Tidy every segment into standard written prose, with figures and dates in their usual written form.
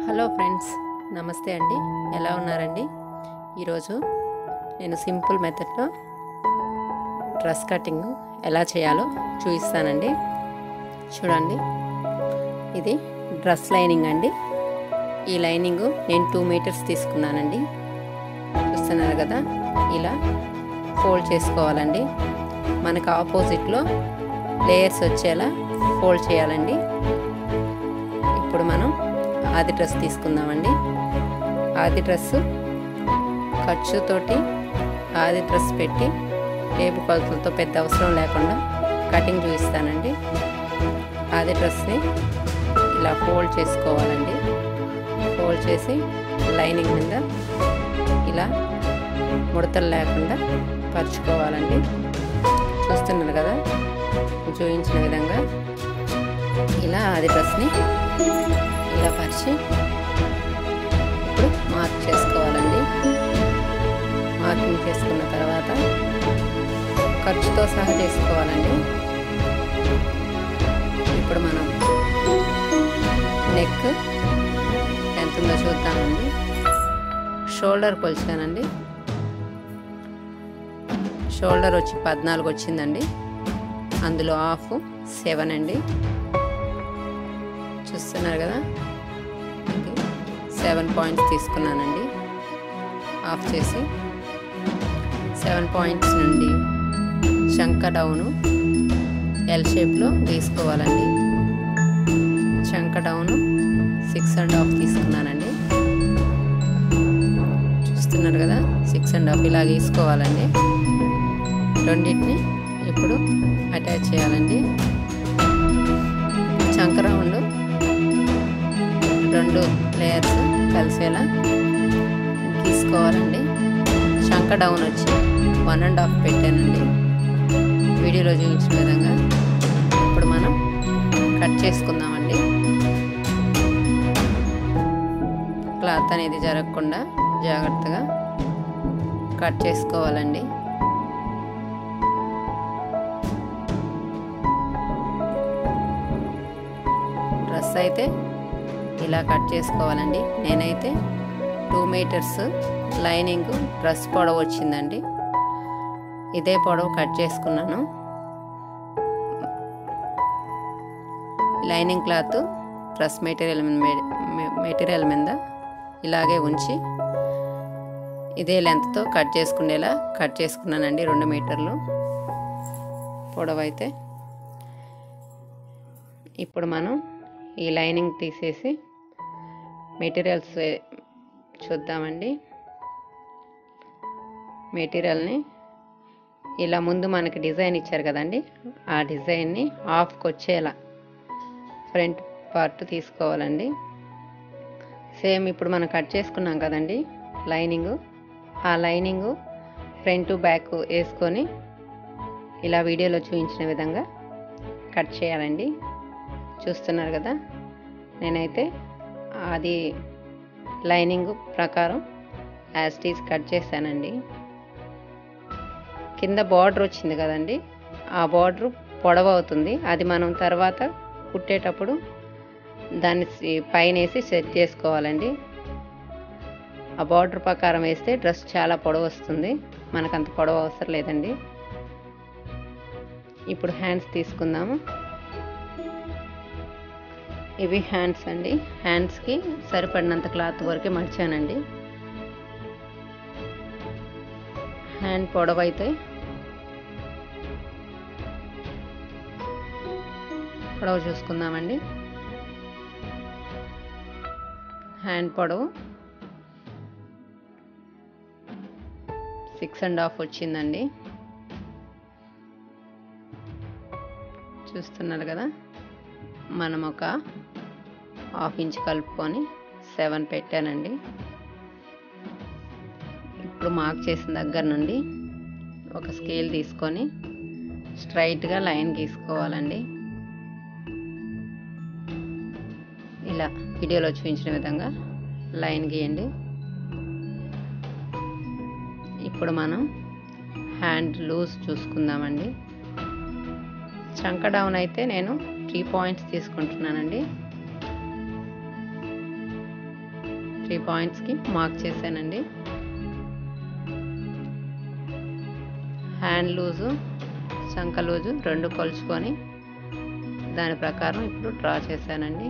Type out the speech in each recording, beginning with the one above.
Hello friends, నమస్తే అండి. ఎలా ఉన్నారండి? ఈరోజు నేను సింపుల్ మెథడ్లో డ్రెస్ కటింగ్ ఎలా చేయాలో చూపిస్తానండి. చూడండి, ఇది డ్రెస్ లైనింగ్ అండి. ఈ లైనింగ్ నేను 2 మీటర్స్ తీసుకున్నానండి. చూస్తున్నారు కదా, ఇలా ఫోల్డ్ చేసుకోవాలండి. మనకు ఆపోజిట్లో లేయర్స్ వచ్చేలా ఫోల్డ్ చేయాలండి. ఇప్పుడు మనం ఆది డ్రెస్ తీసుకుందామండి. ఆది డ్రెస్ ఖర్చుతోటి ఆది డ్రెస్ పెట్టి టేపు కొలతలతో పెద్ద అవసరం లేకుండా కటింగ్ చూపిస్తానండి. ఆది డ్రెస్ని ఇలా ఫోల్డ్ చేసుకోవాలండి. ఫోల్డ్ చేసి లైనింగ్ మీద ఇలా ముడతలు లేకుండా పరుచుకోవాలండి. చూస్తున్నారు కదా, చూపించిన విధంగా ఇలా ఆది డ్రెస్ని ఇలా పరిచి ఇప్పుడు మార్క్ చేసుకోవాలండి. మార్కింగ్ చేసుకున్న తర్వాత ఖర్చుతో సహా చేసుకోవాలండి. ఇప్పుడు మనం నెక్ ఎంత ఉందో చూద్దామండి. షోల్డర్ కొలిచానండి. షోల్డర్ వచ్చి 14 వచ్చిందండి. అందులో హాఫ్ 7 అండి. చూస్తున్నారు కదా, 7 పాయింట్స్ తీసుకున్నానండి. ఆఫ్ చేసి 7 పాయింట్స్ నుండి చంక డౌను ఎల్ షేప్లో తీసుకోవాలండి. చంక డౌను 6.5 తీసుకున్నానండి. చూస్తున్నారు కదా, 6.5 ఇలా తీసుకోవాలండి. రెండింటిని ఇప్పుడు అటాచ్ చేయాలండి. చంక రౌండ్ 2 లేయర్స్ కలిసేలా గీసుకోవాలండి. చంక డౌన్ వచ్చి 1.5 పెట్టానండి, వీడియోలో చూపించిన విధంగా. ఇప్పుడు మనం కట్ చేసుకుందామండి. క్లాత్ అనేది జరగకుండా జాగ్రత్తగా కట్ చేసుకోవాలండి. డ్రెస్ అయితే ఇలా కట్ చేసుకోవాలండి. నేనైతే 2 మీటర్స్ లైనింగ్ డ్రెస్ పొడవు వచ్చిందండి. ఇదే పొడవు కట్ చేసుకున్నాను. లైనింగ్ క్లాత్ డ్రెస్ మెటీరియల్ మీద ఇలాగే ఉంచి ఇదే లెంత్తో కట్ చేసుకునేలా కట్ చేసుకున్నానండి. 2 మీటర్లు పొడవు అయితే. ఇప్పుడు మనం ఈ లైనింగ్ తీసేసి మెటీరియల్స్ చూద్దామండి. మెటీరియల్ని ఇలా ముందు మనకి డిజైన్ ఇచ్చారు కదండి, ఆ డిజైన్ని హాఫ్కి వచ్చేలా ఫ్రంట్ పార్ట్ తీసుకోవాలండి. సేమ్ ఇప్పుడు మనం కట్ చేసుకున్నాం కదండి లైనింగు, ఆ లైనింగు ఫ్రంట్ బ్యాక్ వేసుకొని ఇలా వీడియోలో చూపించిన విధంగా కట్ చేయాలండి. చూస్తున్నారు కదా, నేనైతే అది లైనింగ్ ప్రకారం యాజ్ టీజ్ కట్ చేశానండి. కింద బార్డర్ వచ్చింది కదండి, ఆ బార్డర్ పొడవు అవుతుంది. అది మనం తర్వాత కుట్టేటప్పుడు దాన్ని పైన వేసి సెట్ చేసుకోవాలండి. ఆ బార్డర్ ప్రకారం వేస్తే డ్రెస్ చాలా పొడవు వస్తుంది. మనకంత పొడవు అవసరం లేదండి. ఇప్పుడు హ్యాండ్స్ తీసుకుందాము. ఇవి హ్యాండ్స్ అండి. హ్యాండ్స్కి సరిపడినంత క్లాత్ వరకే మడిచానండి. హ్యాండ్ పొడవు అయితే పొడవు చూసుకుందామండి. హ్యాండ్ పొడవు 6.5 వచ్చిందండి. చూస్తున్నారు కదా, మనం ఒక 1/2 ఇంచ్ కలుపుకొని 7 పెట్టానండి. ఇప్పుడు మార్క్ చేసిన దగ్గర నుండి ఒక స్కేల్ తీసుకొని స్ట్రైట్గా లైన్ గీసుకోవాలండి. ఇలా వీడియోలో చూపించిన విధంగా లైన్ గీయండి. ఇప్పుడు మనం హ్యాండ్ లూజ్ చూసుకుందామండి. చంక డౌన్ అయితే నేను 3 పాయింట్స్ తీసుకుంటున్నానండి. 3 పాయింట్స్కి మార్క్ చేశానండి. హ్యాండ్ లూజు చంక లూజు 2 కొలుచుకొని దాని ప్రకారం ఇప్పుడు డ్రా చేశానండి.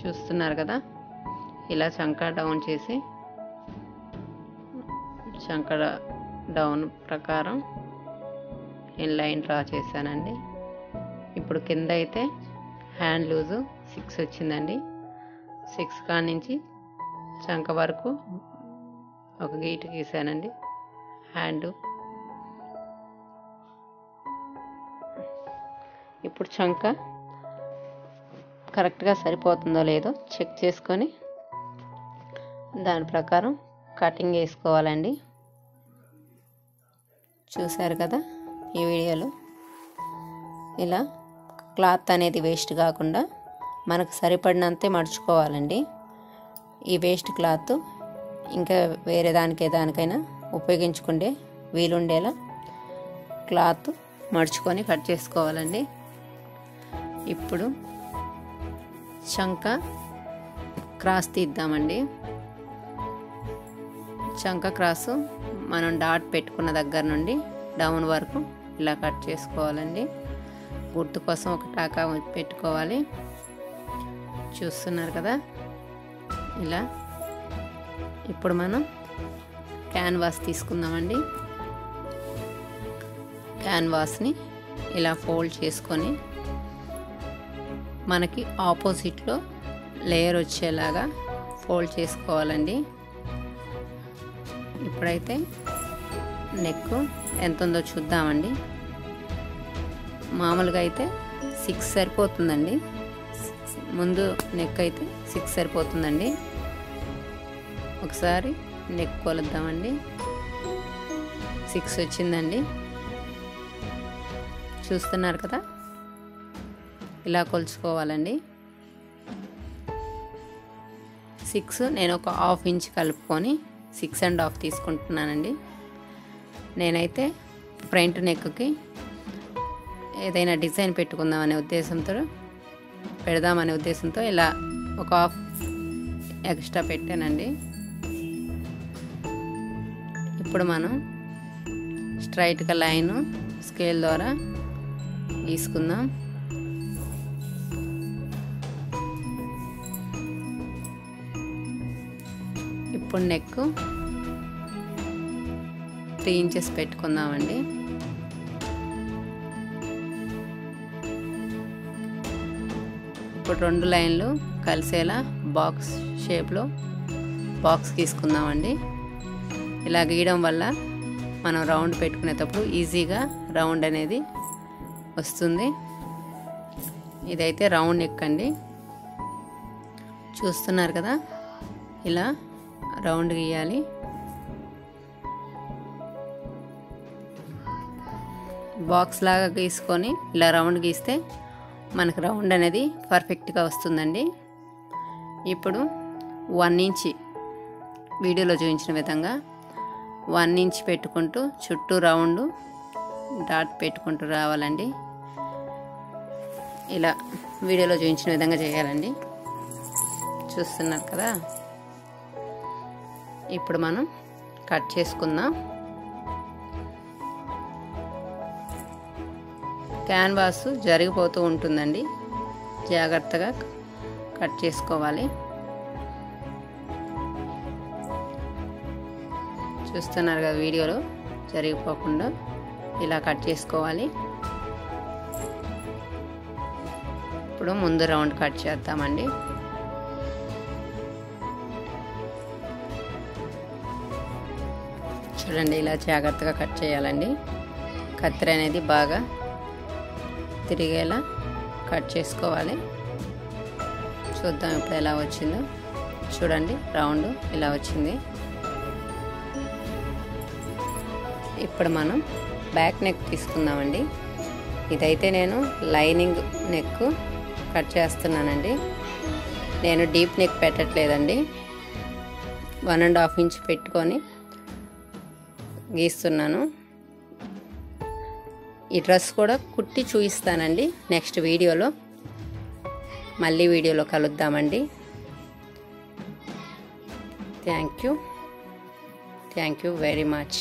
చూస్తున్నారు కదా, ఇలా చంక డౌన్ చేసి చంక డౌన్ ప్రకారం నేను లైన్ డ్రా చేశానండి. ఇప్పుడు కింద అయితే హ్యాండ్ లూజు 6 వచ్చిందండి. 6 కాడ నుంచి చంక వరకు ఒక గీటు గీసానండి. హ్యాండ్ ఇప్పుడు చంక కరెక్ట్గా సరిపోతుందో లేదో చెక్ చేసుకొని దాని ప్రకారం కటింగ్ వేసుకోవాలండి. చూశారు కదా ఈ వీడియోలో, ఇలా క్లాత్ అనేది వేస్ట్ కాకుండా మనకు సరిపడినంతే మడుచుకోవాలండి. ఈ వేస్ట్ క్లాత్ ఇంకా వేరే దానికైనా ఉపయోగించుకుంటే వీలుండేలా క్లాత్ మడుచుకొని కట్ చేసుకోవాలండి. ఇప్పుడు చంక క్రాస్ తీద్దామండి. చంక క్రాసు మనం డాట్ పెట్టుకున్న దగ్గర నుండి డౌన్ వరకు ఇలా కట్ చేసుకోవాలండి. గుర్తు కోసం ఒక టాకా పెట్టుకోవాలి. చూస్తున్నారు కదా ఇలా. ఇప్పుడు మనం క్యాన్వాస్ తీసుకుందామండి. క్యాన్వాస్ని ఇలా ఫోల్డ్ చేసుకొని మనకి ఆపోజిట్లో లేయర్ వచ్చేలాగా ఫోల్డ్ చేసుకోవాలండి. ఇప్పుడైతే నెక్ ఎంత ఉందో చూద్దామండి. మామూలుగా అయితే 6 సరిపోతుందండి. ముందు నెక్ అయితే 6 సరిపోతుందండి. ఒకసారి నెక్ కొలుద్దామండి. 6 వచ్చిందండి. చూస్తున్నారు కదా, ఇలా కొలుచుకోవాలండి. 6 నేను ఒక ½ ఇంచ్ కలుపుకొని 6.5 తీసుకుంటున్నానండి. నేనైతే ఫ్రంట్ నెక్కి ఏదైనా డిజైన్ పెట్టుకుందామనే ఉద్దేశంతో ఇలా ఒక ½ ఎక్స్ట్రా పెట్టానండి. ఇప్పుడు మనం స్ట్రైట్గా లైన్ స్కేల్ ద్వారా గీసుకుందాం. ఇప్పుడు నెక్ 3 ఇంచెస్ పెట్టుకుందామండి. ఇప్పుడు 2 లైన్లు కలిసేలా బాక్స్ షేప్లో బాక్స్ గీసుకుందామండి. ఇలా గీయడం వల్ల మనం రౌండ్ పెట్టుకునేటప్పుడు ఈజీగా రౌండ్ అనేది వస్తుంది. ఇదైతే రౌండ్ నెక్ అండి. చూస్తున్నారు కదా, ఇలా రౌండ్ గీయాలి. బాక్స్ లాగా గీసుకొని ఇలా రౌండ్ గీస్తే మనకు రౌండ్ అనేది పర్ఫెక్ట్గా వస్తుందండి. ఇప్పుడు 1 ఇంచ్ వీడియోలో చూపించిన విధంగా 1 ఇంచ్ పెట్టుకుంటూ చుట్టూ రౌండ్ డాట్ పెట్టుకుంటూ రావాలండి. ఇలా వీడియోలో చూపించిన విధంగా చేయాలండి. చూస్తున్నారు కదా. ఇప్పుడు మనం కట్ చేసుకుందాం. క్యాన్వాస్ జరిగిపోతూ ఉంటుందండి, జాగ్రత్తగా కట్ చేసుకోవాలి. చూస్తున్నారు కదా వీడియోలో, జరిగిపోకుండా ఇలా కట్ చేసుకోవాలి. ఇప్పుడు ముందు రౌండ్ కట్ చేద్దామండి. చూడండి, ఇలా జాగ్రత్తగా కట్ చేయాలండి. కత్తెర అనేది బాగా తిరిగేలా కట్ చేసుకోవాలి. చూద్దాం ఇప్పుడు ఎలా వచ్చిందో. చూడండి, రౌండ్ ఇలా వచ్చింది. ఇప్పుడు మనం బ్యాక్ నెక్ తీసుకుందామండి. ఇదైతే నేను లైనింగ్ నెక్ కట్ చేస్తున్నానండి. నేను డీప్ నెక్ పెట్టట్లేదండి. 1.5 ఇంచ్ పెట్టుకొని గీస్తున్నాను. ఈ డ్రెస్ కూడా కుట్టి చూపిస్తానండి నెక్స్ట్ వీడియోలో. మళ్ళీ వీడియోలో కలుద్దామండి. Thank you very much.